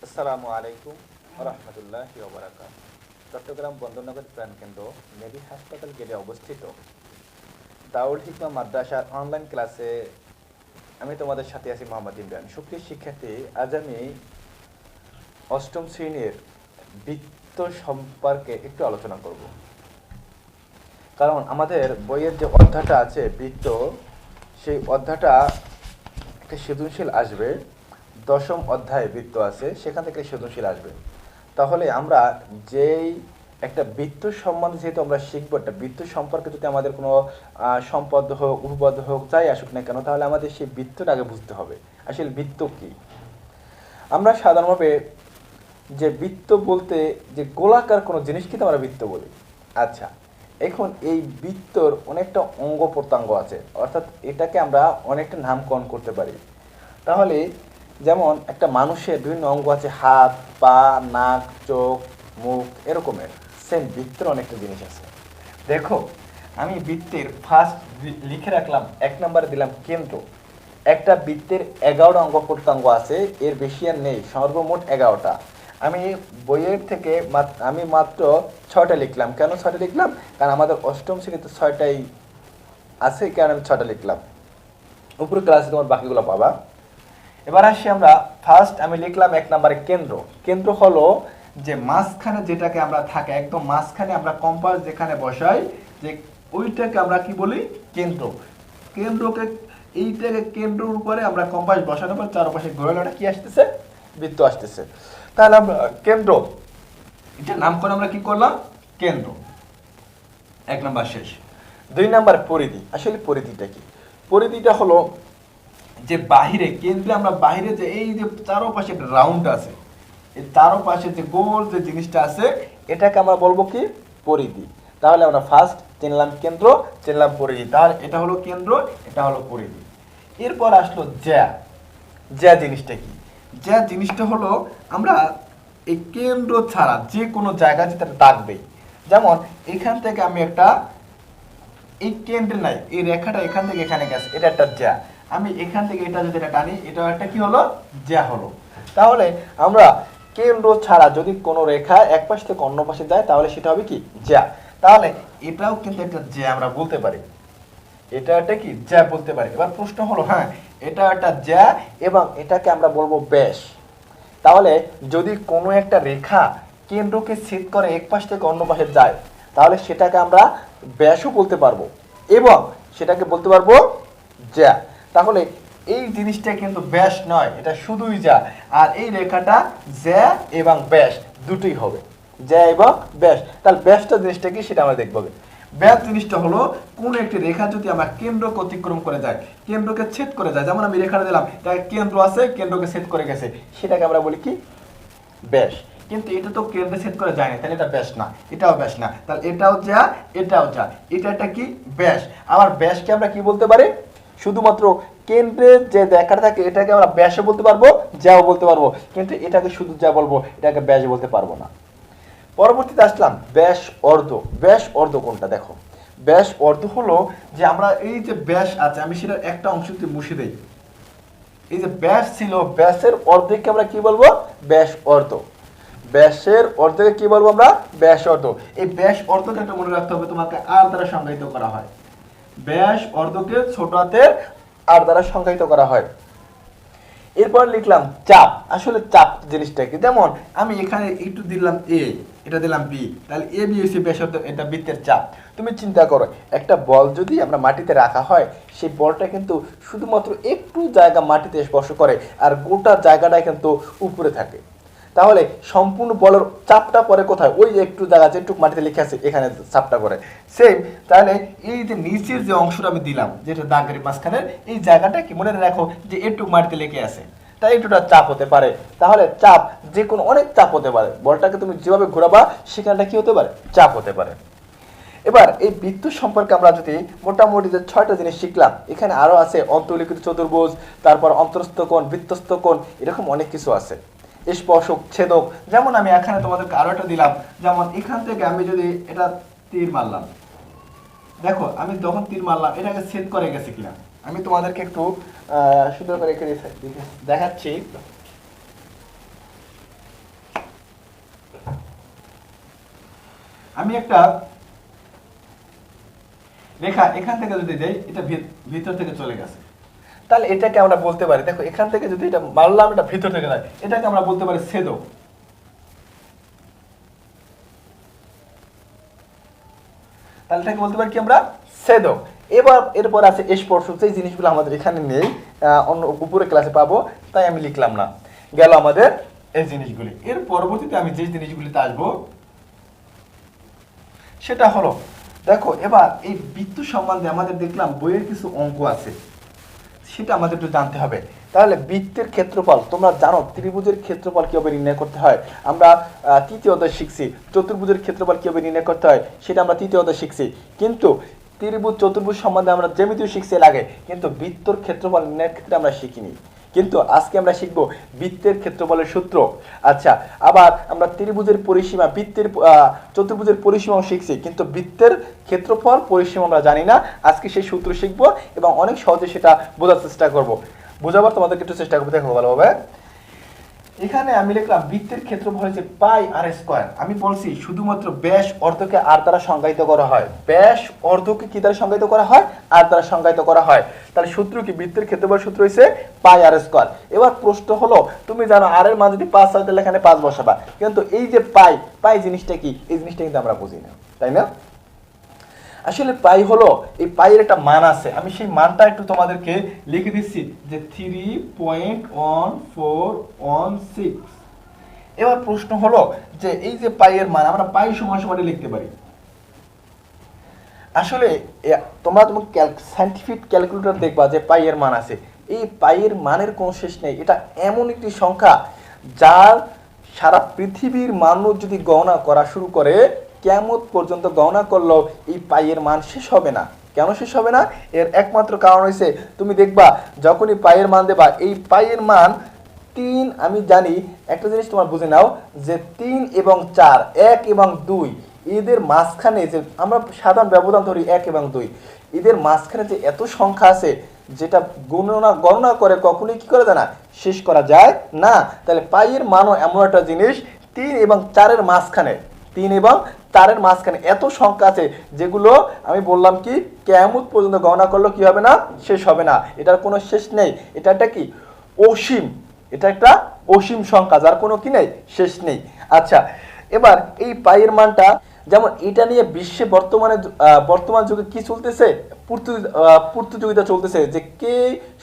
আসসালামু আলাইকুম রহমতুল্লাহি ওয়া বারাকাতুহু। চট্টগ্রাম বন্দরনগর প্রাণকেন্দ্র নেভি হাসপাতাল গেটে অবস্থিত দাউল হিকমা মাদ্রাসার অনলাইন ক্লাসে আমি তোমাদের সাথে আছি মোহাম্মদ ইমরান। সুপ্রিয় শিক্ষার্থী, আজ আমি অষ্টম শ্রেণীর বৃত্ত সম্পর্কে একটু আলোচনা করব। কারণ আমাদের বইয়ের যে অধ্যায়টা আছে বৃত্ত, সেই অধ্যায়টা একটা সৃজনশীল আসবে। দশম অধ্যায়ে বৃত্ত আছে, সেখান থেকে সৃজনশীল আসবে। তাহলে আমরা যেই একটা বৃত্ত সম্বন্ধে যেহেতু আমরা শিখবো, একটা বৃত্ত সম্পর্কে যদি আমাদের কোনো সম্পদ হোক, উপপদ হোক, যাই আসুক না কেন, তাহলে আমাদের সেই বৃত্তটা আগে বুঝতে হবে আসলে বৃত্ত কি। আমরা সাধারণভাবে যে বৃত্ত বলতে যে গোলাকার কোনো জিনিসকে তো আমরা বৃত্ত বলি। আচ্ছা, এখন এই বৃত্তর অনেকটা অঙ্গ প্রত্যঙ্গ আছে, অর্থাৎ এটাকে আমরা অনেকটা নামকরণ করতে পারি। তাহলে যেমন একটা মানুষের বিভিন্ন অঙ্গ আছে, হাত, পা, নাক, চোখ, মুখ, এরকমের সেম বৃত্তের অনেকটা জিনিস আছে। দেখো, আমি বৃত্তের ফার্স্ট লিখে রাখলাম, 1 নম্বরে দিলাম কেন্দ্র। একটা বৃত্তের 11টা অঙ্গ প্রত্যঙ্গ আছে, এর বেশি আর নেই, সর্বমোট 11টা। আমি বইয়ের থেকে আমি মাত্র 6টা লিখলাম। কেন 6টা লিখলাম? কারণ আমাদের অষ্টম শ্রেণীতে 6টাই আছে, কারণ আমি 6টা লিখলাম। উপরে ক্লাসে তোমার বাকিগুলো পাবা। এবার আসি আমরা, ফার্স্ট আমি লিখলাম 1 নম্বরে কেন্দ্র। কেন্দ্র হলো যে মাঝখানে যেটাকে আমরা থাকে, একদম মাঝখানে আমরা কম্পাস যেখানে বসাই, যে ওইটাকে আমরা কি বলি? কেন্দ্র। কেন্দ্রকে এইটাকে কেন্দ্রের উপরে আমরা কম্পাস বসানোর পর চারপাশে ঘোরানোটা কি আসতেছে? বৃত্ত আসতেছে। তাহলে আমরা কেন্দ্র, এটার নাম করে আমরা কি করলাম? কেন্দ্র। 1 নাম্বার শেষ। 2 নাম্বার পরিধি। আসলে পরিধিটা কি? পরিধিটা হলো যে বাহিরে, কেন্দ্রে আমরা বাহিরে যে এই যে চারপাশে একটা রাউন্ড আছে, এই চারপাশে যে গোল যে জিনিসটা আছে, এটাকে আমরা বলবো কি? পরিধি। তাহলে আমরা ফার্স্ট চিনলাম কেন্দ্র, চিনলাম পরিধি। তাহলে এটা হলো কেন্দ্র, এটা হলো পরিধি। এরপর আসলো জ্যা। জ্যা জিনিসটা কি? জ্যা জিনিসটা হলো আমরা এই কেন্দ্র ছাড়া যে কোনো জায়গায় যেটা দাগ দেই। যেমন এখান থেকে আমি একটা, এই কেন্দ্রে নাই, এই রেখাটা এখান থেকে এখানে গেছে, এটা একটা জ্যা। আমি এখান থেকে এটা যদি টানি, এটা একটা কি হলো? জ্যা হলো। তাহলে আমরা কেন্দ্র ছাড়া যদি কোনো রেখা এক পাশ থেকে অন্য পাশে যায়, তাহলে সেটা হবে কি? জ্যা। তাহলে এটাও কিন্তু একটা জ্যা আমরা বলতে পারি, এটা একটা কি? জ্যা বলতে পারি। এবার প্রশ্ন হলো, হ্যাঁ এটা একটা জ্যা এবং এটাকে আমরা বলবো ব্যাস। তাহলে যদি কোনো একটা রেখা কেন্দ্রকে ছেদ করে এক পাশ থেকে অন্য পাশে যায়, তাহলে সেটাকে আমরা ব্যাসও বলতে পারবো এবং সেটাকে বলতে পারবো জ্যা। তাহলে এই জিনিসটা কিন্তু ব্যাস নয়, এটা শুধুই জ্যা। আর এই রেখাটা জ্যা এবং ব্যাস দুটোই হবে, জ্যা এবং ব্যাস। তাহলে ব্যাসটা জিনিসটা কি সেটা আমরা দেখবো। ব্যাস জিনিসটা হলো কোন একটি রেখা যদি আমরা কেন্দ্রকে অতিক্রম করে যায়, কেন্দ্রকে ছেদ করে যায়, যেমন আমি রেখাটা দিলাম, তার কেন্দ্র আছে, কেন্দ্রকে ছেদ করে গেছে, সেটাকে আমরা বলি কি? ব্যাস। কিন্তু এটা তো কেন্দ্রে ছেদ করে যায় না, তাহলে এটা ব্যাস না, এটাও ব্যাস না। তাহলে এটাও যা, এটাও যা, এটা একটা কি? ব্যাস। আবার ব্যাসকে আমরা কি বলতে পারি? শুধুমাত্র কেন্দ্রের যে দেখাটা থাকে, এটাকে আমরা ব্যাসও বলতে পারবো, যাও বলতে পারবো, কিন্তু এটাকে শুধু যা বলবো, এটাকে ব্যাস বলতে পারবো না। পরবর্তীতে আসলাম ব্যাস অর্ধ। ব্যাস অর্ধ কোনটা? দেখো, ব্যাস অর্ধ হলো যে আমরা এই যে ব্যাস আছে, আমি সেটা একটা অংশ যদি মুছে দেই, এই যে ব্যাস ছিল, ব্যাসের অর্ধেককে আমরা কি বলবো? ব্যাস অর্ধ। ব্যাসের অর্ধেকে কি বলবো আমরা? ব্যাস অর্ধ। এই ব্যাস অর্ধকে একটা মনে রাখতে হবে, তোমাকে আর দ্বারা সংজ্ঞায়িত করা হয়। ব্যাস অর্ধকে ছোট হাতের আর দ্বারা সংজ্ঞায়িত করা হয়। এরপর লিখলাম চাপ। আসলে চাপ জিনিসটা কি? যেমন আমি এখানে একটু দিলাম এ, এটা দিলাম বি, তাহলে এ বি হচ্ছে ব্যাসার্ধ, এটা বৃত্তের চাপ। তুমি চিন্তা করো, একটা বল যদি আমরা মাটিতে রাখা হয়, সেই বলটা কিন্তু শুধুমাত্র একটু জায়গা মাটিতে স্পর্শ করে, আর গোটা জায়গাটাই কিন্তু উপরে থাকে। তাহলে সম্পূর্ণ বলের চাপটা পরে কোথায়? ওই একটু জায়গা যেটুকু মাটিতে লিখে আছে, এখানে চাপটা করে সেম। তাহলে এই যে নিচের যে অংশটা আমি দিলাম, যেটা দাগের মাঝখানে, এই জায়গাটা কি মনে রাখো যে একটু মাটিতে লিখে আছে, তাই একটুটা চাপ হতে পারে। তাহলে চাপ যে কোনো অনেক চাপ হতে পারে, বলটাকে তুমি যেভাবে ঘোরাবা সেখানটা কি হতে পারে? চাপ হতে পারে। এবার এই বৃত্ত সম্পর্কে আমরা যদি মোটামুটি যে 6টা জিনিস শিখলাম, এখানে আরো আছে অন্তর্লিখিত চতুর্ভুজ, তারপর অন্তরস্থ কোণ, বৃত্তস্থ কোণ, এরকম অনেক কিছু আছে, স্পর্শক, ছেদক। যেমন আমি এখানে তোমাদেরকে আরো একটা দিলাম, যেমন এখান থেকে আমি যদি এটা তীর মারলাম, দেখো আমি যখন তীর মারলাম, এটাকে ছেদ করে গেছে কিনা, আমি তোমাদেরকে একটু সুন্দর করে দেখাচ্ছি। আমি একটা রেখা এখান থেকে যদি দেই, এটা ভিতর থেকে চলে গেছে, তাহলে এটাকে আমরা বলতে পারি, দেখো এখান থেকে যদি এটা মারলাম, এটা ভিতর থেকে যায়, এটাকে আমরা বলতে পারি ছেদক। তাহলে এটাকে বলতে পারি কি আমরা ছেদক। এবার এরপর আছে স্পর্শক, এই জিনিসগুলো আমাদের এখানে নেই, অন্য উপরে ক্লাসে পাবো, তাই আমি লিখলাম না। গেল আমাদের এই জিনিসগুলি। এর পরবর্তীতে আমি যে জিনিসগুলিতে আসবো সেটা হলো, দেখো এবার এই বৃত্ত সম্বন্ধে আমাদের দেখলাম বইয়ের কিছু অঙ্ক আছে, সেটা আমাদের একটু জানতে হবে। তাহলে বৃত্তের ক্ষেত্রফল, তোমরা জানো ত্রিভুজের ক্ষেত্রফল কিভাবে নির্ণয় করতে হয়, আমরা তৃতীয় অধ্যায় শিখছি। চতুর্ভুজের ক্ষেত্রফল কিভাবে নির্ণয় করতে হয় সেটা আমরা তৃতীয় অধ্যায় শিখছি। কিন্তু ত্রিভুজ চতুর্ভুজ সম্বন্ধে আমরা জ্যামিতিও শিখছি লাগে, কিন্তু বৃত্তর ক্ষেত্রফল নির্ণয়ের ক্ষেত্রে আমরা শিখিনি। কিন্তু আজকে আমরা শিখব বৃত্তের ক্ষেত্রফলের সূত্র। আচ্ছা, আবার আমরা ত্রিভুজের পরিসীমা, বৃত্তের চতুর্ভুজের পরিসীমাও শিখছি, কিন্তু বৃত্তের ক্ষেত্রফল পরিসীমা আমরা জানি না। আজকে সেই সূত্র শিখব এবং অনেক সহজে সেটা বোঝার চেষ্টা করব। বোঝাবার তোমাদেরকে একটু চেষ্টা করবো, দেখো ভালোভাবে। এখানে আমি লিখলাম বৃত্তের ক্ষেত্রফল হচ্ছে পাই আর স্কয়ার। আমি বলছি শুধুমাত্র ব্যাস অর্ধকে আর দ্বারা সংজ্ঞায়িত করা হয়। ব্যাস অর্ধকে কি দ্বারা সংজ্ঞায়িত করা হয়? আর দ্বারা সংজ্ঞায়িত করা হয়। তাহলে সূত্র কি? বৃত্তের ক্ষেত্রফল সূত্র হচ্ছে পাই আর স্কয়ার। এবার প্রশ্ন হলো, তুমি জানো আর এর মান যদি 5 হয় তাহলে এখানে 5 বসাবা, কিন্তু এই যে পাই, পাই জিনিসটা কি, এই জিনিসটা কিন্তু আমরা বুঝি না, তাই না? আসলে পাই হলো, এই পাইয়ের একটা মান আছে, আমি সেই মানটা একটু তোমাদেরকে লিখে দিচ্ছি যে 3.1416। এবার প্রশ্ন হলো যে এই যে পাইয়ের মান আমরা পাই সমান সমান লিখতে পারি। আসলে তোমরা সায়েন্টিফিক ক্যালকুলেটর দেখবা যে পাইয়ের মান আছে, এই পাইয়ের মানের কোনো শেষ নেই। এটা এমন একটি সংখ্যা যার সারা পৃথিবীর মানুষ যদি গণনা করা শুরু করে, কিয়ামত পর্যন্ত গণনা করলেও এই পাইয়ের মান শেষ হবে না। কেন শেষ হবে না? এর একমাত্র কারণ হয়েছে, তুমি দেখবা যখনই পাইয়ের মান দেবা, এই পাইয়ের মান 3, আমি জানি একটা জিনিস তোমার বুঝে নাও যে 3 এবং 4, 1 এবং 2, এদের মাঝখানে যে আমরা সাধারণ ব্যবধান ধরি 1 এবং 2, এদের মাঝখানে যে এত সংখ্যা আছে যেটা গণনা করে কখনোই কি করা যায় না, শেষ করা যায় না। তাহলে পাইয়ের মানও এমন একটা জিনিস, 3 এবং 4-এর মাঝখানে, 3 এবং 4-এর মাঝখানে এত সংখ্যা আছে যেগুলো আমি বললাম কি কিয়ামত পর্যন্ত গণনা করলেও কি হবে না, শেষ হবে না। এটার কোনো শেষ নেই। এটা একটা কি? অসীম। এটা একটা অসীম সংখ্যা যার কোনো কি নেই, শেষ নেই। আচ্ছা, এবার এই পাইয়ের মানটা, যেমন এটা নিয়ে বিশ্বে বর্তমান যুগে কি চলতেছে, প্রতিযোগিতা চলতেছে যে কে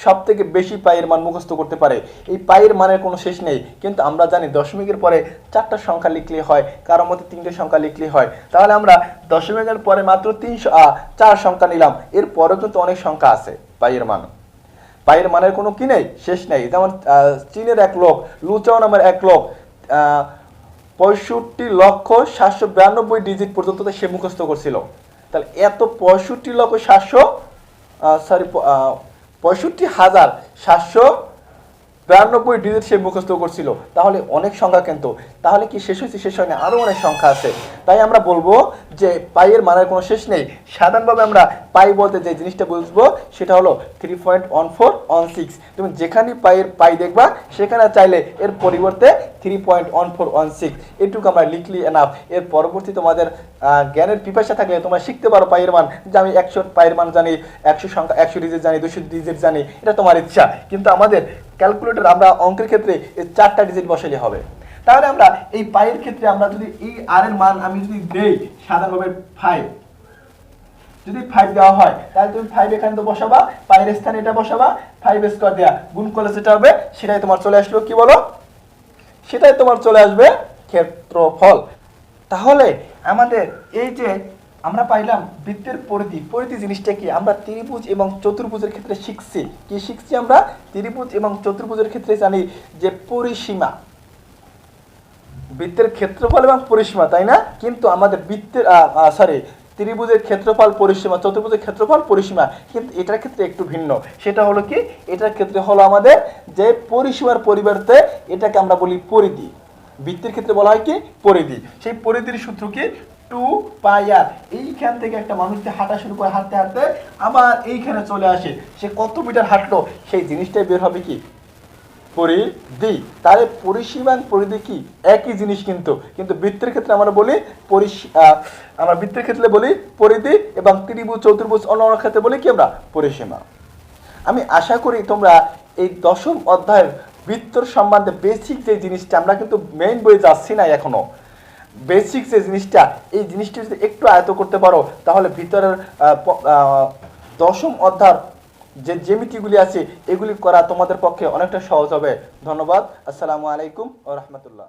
সব থেকে বেশি পাইয়ের মান মুখস্থ করতে পারে। এই পাইয়ের মানের কোনো শেষ নেই, কিন্তু আমরা জানি দশমিকের পরে 4টা সংখ্যা লিখলে হয়, কারোর মধ্যে 3টে সংখ্যা লিখলে হয়। তাহলে আমরা দশমিকের পরে মাত্র 4 সংখ্যা নিলাম, এর পরেও কিন্তু অনেক সংখ্যা আছে পাইয়ের মান। পাইয়ের মানের কোনো কি নেই, শেষ নেই। যেমন চীনের এক লোক, লুচাও নামের এক লোক 65,792,000 ডিজিট পর্যন্ত সে মুখস্থ করছিল। তাহলে এত 65,792,000 ডিজিট সে মুখস্থ করছিল। তাহলে অনেক সংখ্যা, কিন্তু তাহলে কি শেষ হয়েছে? শেষ হয় না, আরো অনেক সংখ্যা আছে। তাই আমরা বলবো যে পাইয়ের মানের কোনো শেষ নেই। সাধারণভাবে আমরা পাই বলতে যে জিনিসটা বুঝবো সেটা হলো 3.1416। তুমি যেখানে পাই দেখবা সেখানে চাইলে এর পরিবর্তে 3.1416 এটুকু আমরা লিখলি এনাফ। এর পরবর্তী তোমাদের জ্ঞানের পিপাসা থাকলে তোমরা শিখতে পারো পাইয়ের মান, যে আমি 100 পাইয়ের মান জানি, 100 সংখ্যা, 100 ডিজিট জানি, 200 ডিজিট জানি, এটা তোমার ইচ্ছা। কিন্তু আমাদের ক্যালকুলেটর, আমরা অঙ্কের ক্ষেত্রে এই 4টা ডিজিট বসালে হবে। তাহলে আমরা এই পাইয়ের ক্ষেত্রে আমরা যদি এই আর এর মান আমি যদি দেই সাধারণভাবে 5, যদি 5 দেওয়া হয় তাহলে তুমি 5 এখানে তো বসাবা, পাইয়ের স্থানে এটা বসাবা, 5 স্কয়ার দেয়া গুণ করলে যেটা হবে সেটাই তোমার চলে আসলো, কি বলো, সেটাই তোমার চলে আসবে ক্ষেত্রফল। তাহলে আমাদের এই যে আমরা পাইলাম বৃত্তের পরিধি জিনিসটা কি, আমরা ত্রিভুজ এবং চতুর্ভুজের ক্ষেত্রে শিখছি। কি শিখছি আমরা? ত্রিভুজ এবং চতুর্ভুজের ক্ষেত্রে জানি যে পরিসীমা, বৃত্তের ক্ষেত্রফল এবং পরিসীমা, তাই না? কিন্তু আমাদের ত্রিভুজের ক্ষেত্রফল পরিসীমা, চতুর্ভুজের ক্ষেত্রফল পরিসীমা, কিন্তু এটার ক্ষেত্রে একটু ভিন্ন। সেটা হলো কি, এটার ক্ষেত্রে হলো আমাদের যে পরিসীমার পরিবর্তে এটাকে আমরা বলি পরিধি। বৃত্তের ক্ষেত্রে বলা হয় কি পরিধি। সেই পরিধির সূত্র কি 2πr। এইখান থেকে একটা মানুষ হাঁটা শুরু করে, হাঁটতে হাঁটতে আবার এইখানে চলে আসে, সে কত মিটার হাঁটলো সেই জিনিসটাই বের হবে কি পরিধি। তাহলে পরিসীমা এবং পরিধি কি একই জিনিস, কিন্তু কিন্তু বৃত্তের ক্ষেত্রে আমরা বলি আমরা বৃত্তের ক্ষেত্রে বলি পরিধি, এবং ত্রিভুজ চতুর্ভুজ অন্য ক্ষেত্রে বলি কি আমরা পরিসীমা। আমি আশা করি তোমরা এই দশম অধ্যায়ের বৃত্তর সম্বন্ধে বেসিক যে জিনিসটা, আমরা কিন্তু মেইন বইয়ে যাচ্ছি না এখনো, বেসিক যে জিনিসটা, এই জিনিসটা যদি একটু আয়ত্ত করতে পারো তাহলে ভিতরের দশম অধ্যায় যে জ্যামিতিগুলি আছে এগুলি করা তোমাদের পক্ষে অনেকটা সহজ হবে। ধন্যবাদ। আসসালামু আলাইকুম ওয়া রাহমাতুল্লাহ।